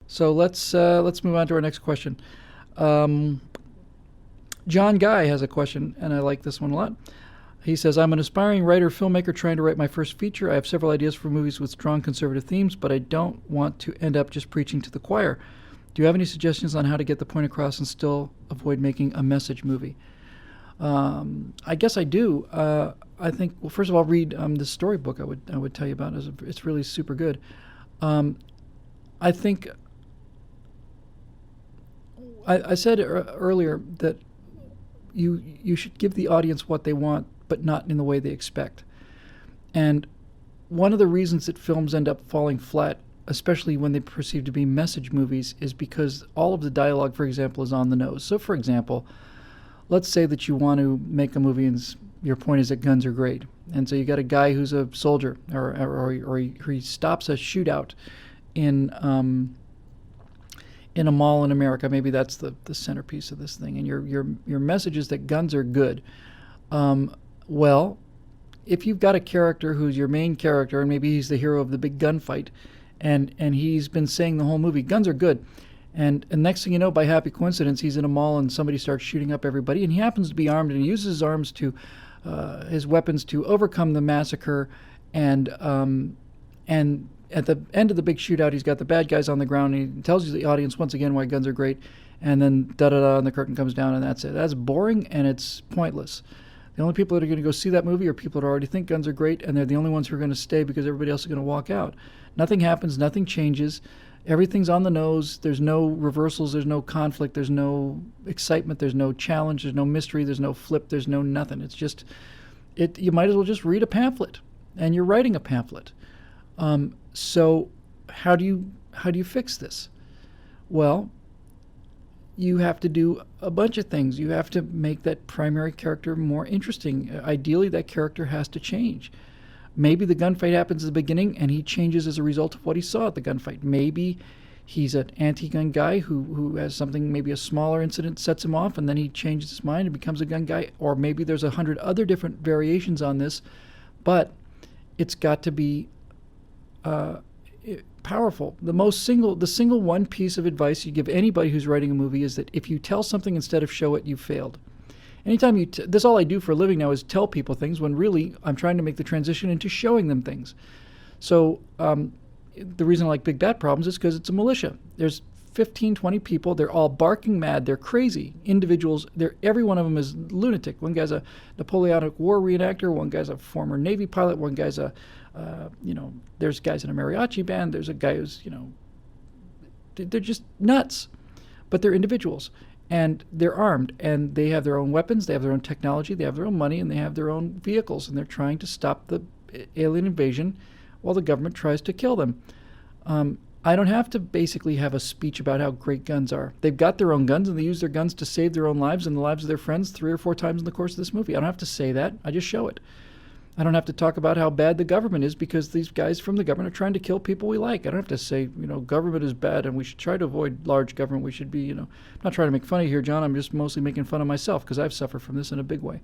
So let's move on to our next question. Um, John Guy has a question, and I like this one a lot. He says, I'm an aspiring writer filmmaker trying to write my first feature. I have several ideas for movies with strong conservative themes, but I don't want to end up just preaching to the choir. Do you have any suggestions on how to get the point across and still avoid making a message movie? I guess I do. I think, well, first of all, read the storybook I would tell you about. It's really super good. Um, I think I said earlier that you should give the audience what they want, but not in the way they expect. And one of the reasons that films end up falling flat, especially when they perceive to be message movies, is because all of the dialogue, for example, is on the nose. So, for example, let's say that you want to make a movie and your point is that guns are great. And so you got a guy who's a soldier, or he stops a shootout in in a mall in America. Maybe that's the centerpiece of this thing. And your message is that guns are good. Well, if you've got a character who's your main character, and maybe he's the hero of the big gunfight, and he's been saying the whole movie, guns are good. And next thing you know, by happy coincidence, he's in a mall and somebody starts shooting up everybody, and he happens to be armed, and he uses his arms his weapons to overcome the massacre, and at the end of the big shootout, he's got the bad guys on the ground, and he tells the audience once again why guns are great, and then da-da-da, and the curtain comes down, and that's it. That's boring, and it's pointless. The only people that are going to go see that movie are people that already think guns are great, and they're the only ones who are going to stay because everybody else is going to walk out. Nothing happens, nothing changes. Everything's on the nose. There's no reversals. There's no conflict. There's no excitement. There's no challenge. There's no mystery. There's no flip. There's no nothing. It's just, you might as well just read a pamphlet, and you're writing a pamphlet. So how do you fix this? Well, you have to do a bunch of things. You have to make that primary character more interesting. Ideally, that character has to change. Maybe the gunfight happens at the beginning and he changes as a result of what he saw at the gunfight. Maybe he's an anti-gun guy who has something, maybe a smaller incident sets him off, and then he changes his mind and becomes a gun guy. Or maybe there's 100 other different variations on this, but it's got to be powerful. The single one piece of advice you give anybody who's writing a movie is that if you tell something instead of show it, you've failed. Anytime this all I do for a living now is tell people things, when really I'm trying to make the transition into showing them things. So the reason I like Big Bat Problems is because it's a militia. There's 15, 20 people. They're all barking mad. They're crazy individuals. Every one of them is lunatic. One guy's a Napoleonic War reenactor. One guy's a former Navy pilot. One guy's there's guys in a mariachi band. There's a guy who's, they're just nuts. But they're individuals. And they're armed. And they have their own weapons. They have their own technology. They have their own money. And they have their own vehicles. And they're trying to stop the alien invasion while the government tries to kill them. I don't have to basically have a speech about how great guns are. They've got their own guns, and they use their guns to save their own lives and the lives of their friends 3 or 4 times in the course of this movie. I don't have to say that. I just show it. I don't have to talk about how bad the government is because these guys from the government are trying to kill people we like. I don't have to say, government is bad and we should try to avoid large government. We should be, I'm not trying to make fun of you here, John. I'm just mostly making fun of myself because I've suffered from this in a big way.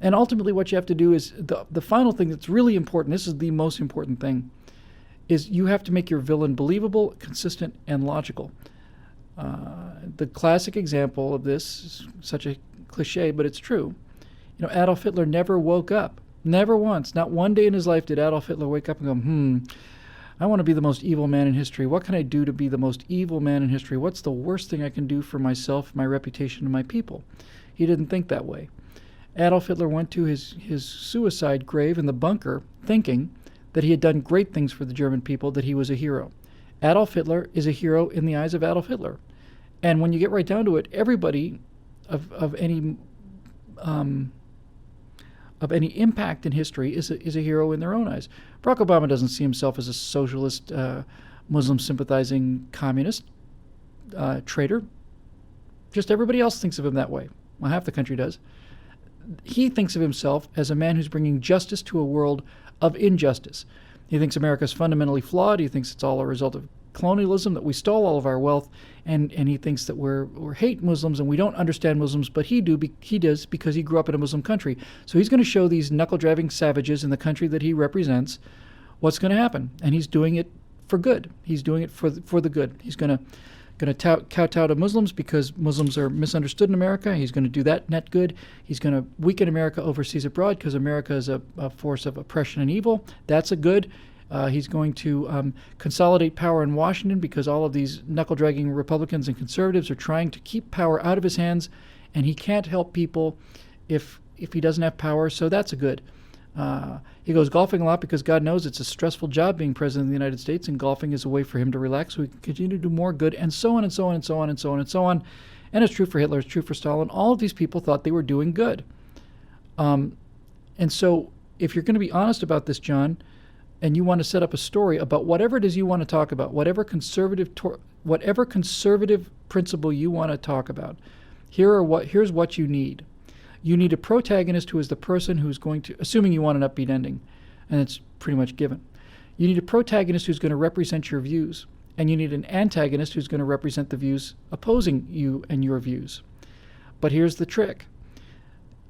And ultimately what you have to do is, the final thing that's really important, this is the most important thing, is you have to make your villain believable, consistent, and logical. The classic example of this is such a cliche, but it's true. Adolf Hitler never woke up. Never once. Not one day in his life did Adolf Hitler wake up and go, I want to be the most evil man in history. What can I do to be the most evil man in history? What's the worst thing I can do for myself, my reputation, and my people? He didn't think that way. Adolf Hitler went to his suicide grave in the bunker thinking that he had done great things for the German people, that he was a hero. Adolf Hitler is a hero in the eyes of Adolf Hitler. And when you get right down to it, everybody of any impact in history is a hero in their own eyes. Barack Obama doesn't see himself as a socialist, Muslim-sympathizing communist traitor. Just everybody else thinks of him that way. Well, half the country does. He thinks of himself as a man who's bringing justice to a world of injustice. He thinks America's fundamentally flawed. He thinks it's all a result of colonialism, that we stole all of our wealth, and he thinks that we hate Muslims and we don't understand Muslims, but he does because he grew up in a Muslim country. So he's going to show these knuckle-driving savages in the country that he represents what's going to happen, and he's doing it for good. He's doing it for the good. He's going to kowtow to Muslims because Muslims are misunderstood in America. He's going to do that net good. He's going to weaken America overseas abroad because America is a force of oppression and evil. That's a good. He's going to consolidate power in Washington because all of these knuckle-dragging Republicans and conservatives are trying to keep power out of his hands, and he can't help people if he doesn't have power, so that's a good. He goes golfing a lot because God knows it's a stressful job being president of the United States, and golfing is a way for him to relax so he can continue to do more good, and so on and so on and so on and so on and so on. And it's true for Hitler, it's true for Stalin. All of these people thought they were doing good. And so if you're going to be honest about this, John, and you want to set up a story about whatever it is you want to talk about, whatever conservative principle you want to talk about, here's what you need. You need a protagonist who is the person who's going to, assuming you want an upbeat ending, and it's pretty much given. You need a protagonist who's going to represent your views, and you need an antagonist who's going to represent the views opposing you and your views. But here's the trick.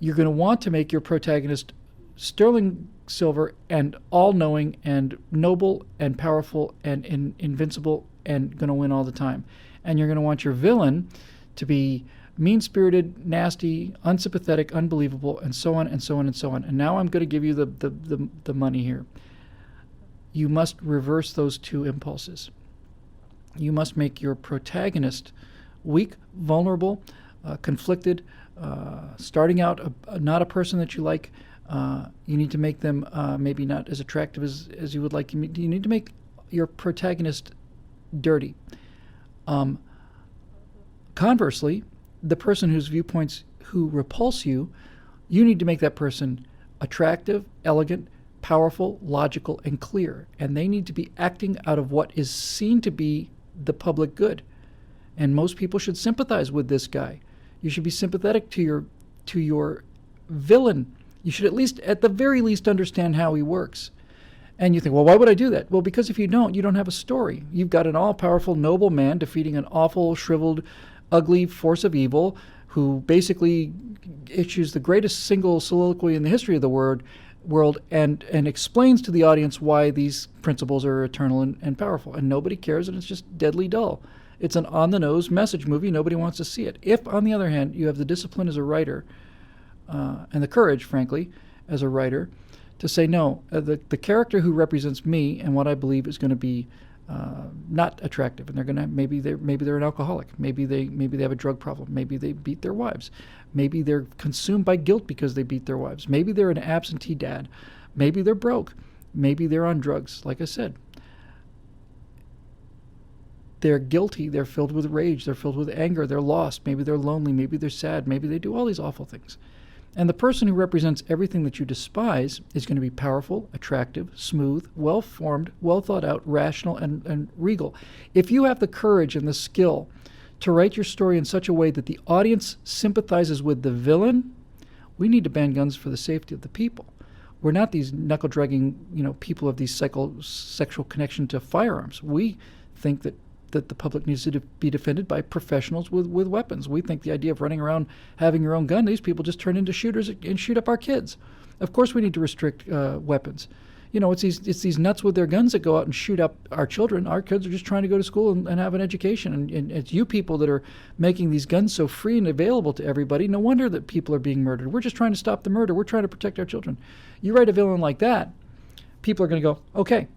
You're going to want to make your protagonist sterling silver and all-knowing and noble and powerful and invincible and going to win all the time. And you're going to want your villain to be mean-spirited, nasty, unsympathetic, unbelievable, and so on and so on and so on. And now I'm going to give you the money here. You must reverse those two impulses. You must make your protagonist weak, vulnerable, conflicted, starting out not a person that you like. You need to make them maybe not as attractive as you would like. You need to make your protagonist dirty. Conversely, the person whose viewpoints who repulse you, you need to make that person attractive, elegant, powerful, logical, and clear. And they need to be acting out of what is seen to be the public good. And most people should sympathize with this guy. You should be sympathetic to your villain. You should at the very least, understand how he works. And you think, well, why would I do that? Well, because if you don't have a story. You've got an all-powerful, noble man defeating an awful, shriveled, ugly force of evil who basically issues the greatest single soliloquy in the history of the world and explains to the audience why these principles are eternal and powerful. And nobody cares, and it's just deadly dull. It's an on-the-nose message movie. Nobody wants to see it. If, on the other hand, you have the discipline as a writer and the courage, frankly, as a writer, to say, no, the character who represents me and what I believe is going to be not attractive, and they're going to maybe they're an alcoholic, maybe they have a drug problem, maybe they beat their wives, maybe they're consumed by guilt because they beat their wives, maybe they're an absentee dad, maybe they're broke, maybe they're on drugs. Like I said, they're guilty, they're filled with rage, they're filled with anger, they're lost, maybe they're lonely, maybe they're sad, maybe they do all these awful things. And the person who represents everything that you despise is going to be powerful, attractive, smooth, well-formed, well-thought-out, rational, and regal. If you have the courage and the skill to write your story in such a way that the audience sympathizes with the villain, we need to ban guns for the safety of the people. We're not these knuckle-dragging, people of these sexual connection to firearms. We think that the public needs to be defended by professionals with weapons. We think the idea of running around having your own gun, these people just turn into shooters and shoot up our kids. Of course we need to restrict weapons. It's these nuts with their guns that go out and shoot up our children. Our kids are just trying to go to school and have an education. And it's you people that are making these guns so free and available to everybody. No wonder that people are being murdered. We're just trying to stop the murder. We're trying to protect our children. You write a villain like that, people are going to go, okay,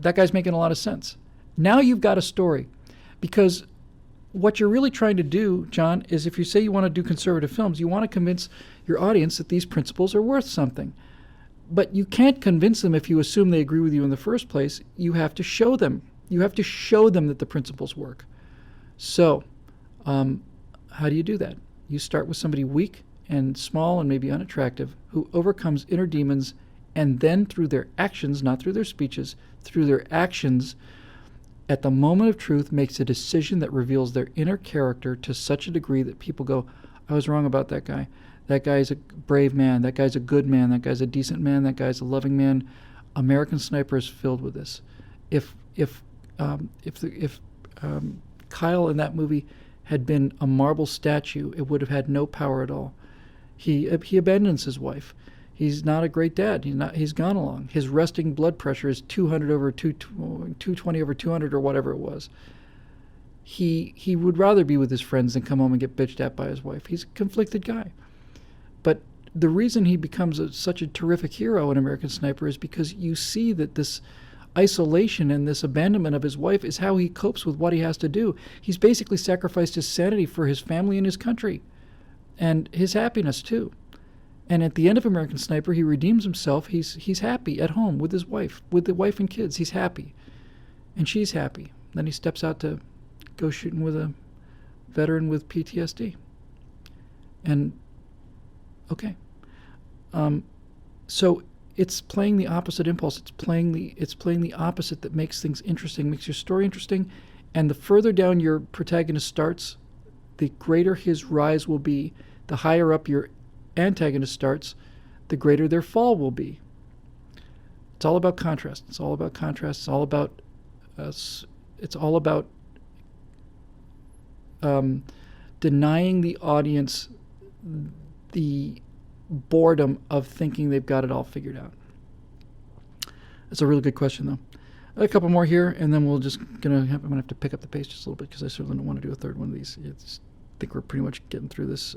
that guy's making a lot of sense. Now you've got a story, because what you're really trying to do, John, is if you say you want to do conservative films, you want to convince your audience that these principles are worth something. But you can't convince them if you assume they agree with you in the first place. You have to show them. You have to show them that the principles work. So, how do you do that? You start with somebody weak and small and maybe unattractive who overcomes inner demons, and then through their actions, not through their speeches, through their actions, at the moment of truth, makes a decision that reveals their inner character to such a degree that people go, I was wrong about that guy. That guy is a brave man. That guy's a good man. That guy's a decent man. That guy's a loving man. American Sniper is filled with this. If Kyle in that movie had been a marble statue, it would have had no power at all. He abandons his wife. He's not a great dad. He's gone along. His resting blood pressure is 200 over 220 over 200 or whatever it was. He would rather be with his friends than come home and get bitched at by his wife. He's a conflicted guy. But the reason he becomes such a terrific hero in American Sniper is because you see that this isolation and this abandonment of his wife is how he copes with what he has to do. He's basically sacrificed his sanity for his family and his country, and his happiness too. And at the end of American Sniper, he redeems himself. He's happy at home with his wife, with the wife and kids. He's happy, and she's happy. Then he steps out to go shooting with a veteran with PTSD. And okay, so it's playing the opposite impulse. It's playing the opposite that makes things interesting, makes your story interesting. And the further down your protagonist starts, the greater his rise will be. The higher up your antagonist starts, the greater their fall will be. It's all about contrast. It's all about contrast. It's all about denying the audience the boredom of thinking they've got it all figured out. That's a really good question, though. A couple more here, and then I'm gonna have to pick up the pace just a little bit because I certainly don't want to do a third one of these. I think we're pretty much getting through this.